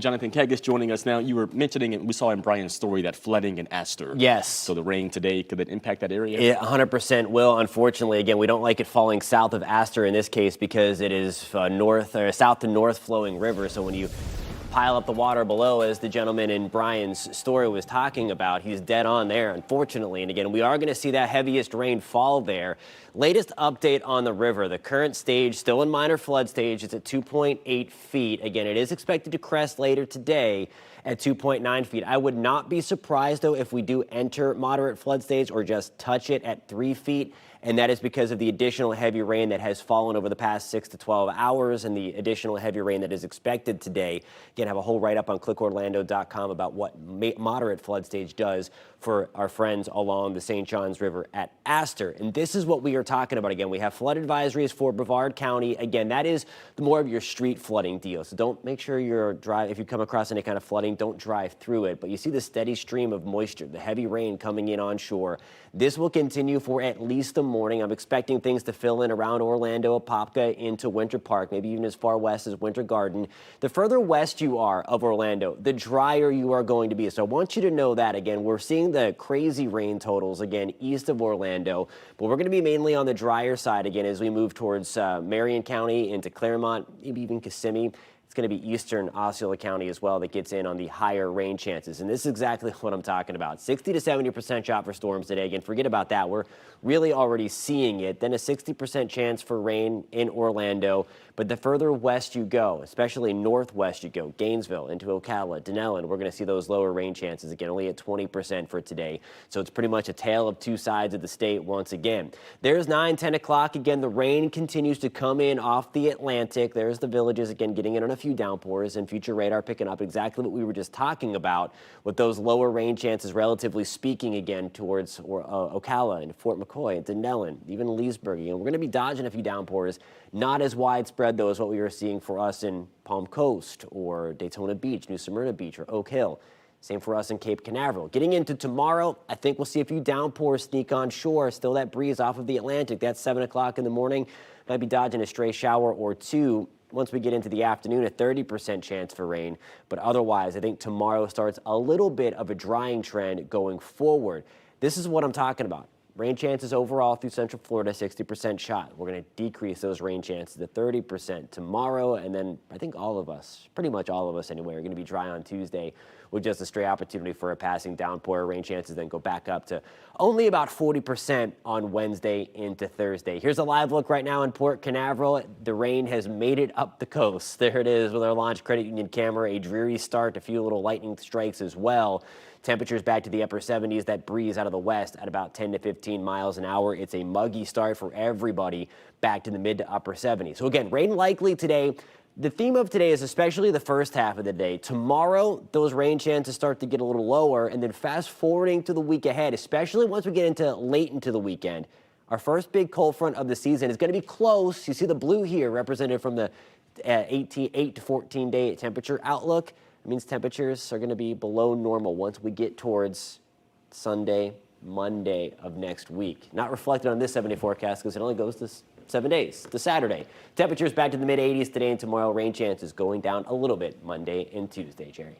Jonathan Keg is joining us now. You were mentioning, and we saw in Brian's story, that flooding in Astor. Yes. So the rain today, could it impact that area? It 100% will. Unfortunately, again, we don't like it falling south of Astor in this case because it is south to north flowing river. So when you pile up the water below, as the gentleman in Brian's story was talking about, he's dead on there, unfortunately. And again, we are going to see that heaviest rain fall there. Latest update on the river, the current stage still in minor flood stage. It's at 2.8 feet. Again, it is expected to crest later today at 2.9 feet. I would not be surprised, though, if we do enter moderate flood stage or just touch it at 3 feet. And that is because of the additional heavy rain that has fallen over the past 6 to 12 hours and the additional heavy rain that is expected today. Again, I have a whole write-up on clickorlando.com about what moderate flood stage does for our friends along the St. Johns River at Astor. And this is what we are talking about. Again, we have flood advisories for Brevard County. Again, that is more of your street flooding deal. So don't make sure if you come across any kind of flooding, don't drive through it. But you see the steady stream of moisture, the heavy rain coming in onshore. This will continue for at least the morning. I'm expecting things to fill in around Orlando, Apopka, into Winter Park, maybe even as far west as Winter Garden. The further west you are of Orlando, the drier you are going to be. So I want you to know that. Again, we're seeing the crazy rain totals again east of Orlando, but we're going to be mainly on the drier side again as we move towards Marion County into Claremont, maybe even Kissimmee. It's going to be eastern Osceola County as well that gets in on the higher rain chances. And this is exactly what I'm talking about. 60 to 70% shot for storms today. Again, forget about that. We're really already seeing it. Then a 60% chance for rain in Orlando. But the further west you go, especially northwest you go, Gainesville into Ocala, Denellen, we're going to see those lower rain chances again, only at 20% for today. So it's pretty much a tale of two sides of the state once again. There's 9, 10 o'clock. Again, the rain continues to come in off the Atlantic. There's the villages again getting in on a few downpours, and future radar picking up exactly what we were just talking about with those lower rain chances, relatively speaking, again towards Ocala and Fort McCoy and Denellen, even Leesburg. We're going to be dodging a few downpours, not as widespread though as what we were seeing for us in Palm Coast or Daytona Beach, New Smyrna Beach, or Oak Hill. Same for us in Cape Canaveral. Getting into tomorrow, I think we'll see a few downpours sneak on shore. Still that breeze off of the Atlantic. That's 7 o'clock in the morning. Might be dodging a stray shower or two. Once we get into the afternoon, a 30% chance for rain. But otherwise, I think tomorrow starts a little bit of a drying trend going forward. This is what I'm talking about. Rain chances overall through Central Florida, 60% shot. We're going to decrease those rain chances to 30% tomorrow. And then I think all of us, pretty much all of us anyway, are going to be dry on Tuesday with just a stray opportunity for a passing downpour. Rain chances then go back up to only about 40% on Wednesday into Thursday. Here's a live look right now in Port Canaveral. The rain has made it up the coast. There it is with our Launch Credit Union camera. A dreary start, a few little lightning strikes as well. Temperatures back to the upper 70s. That breeze out of the west at about 10 to 15 miles an hour. It's a muggy start for everybody back to the mid to upper 70s. So again, rain likely today. The theme of today is especially the first half of the day. Tomorrow, those rain chances start to get a little lower, and then fast forwarding to the week ahead, especially once we get into late into the weekend, our first big cold front of the season is going to be close. You see the blue here represented from the 8 to 14 day temperature outlook. It means temperatures are going to be below normal once we get towards Sunday, Monday of next week. Not reflected on this 7-day forecast because it only goes to 7 days, to Saturday. Temperatures back to the mid 80s today and tomorrow. Rain chances going down a little bit Monday and Tuesday, Jerry.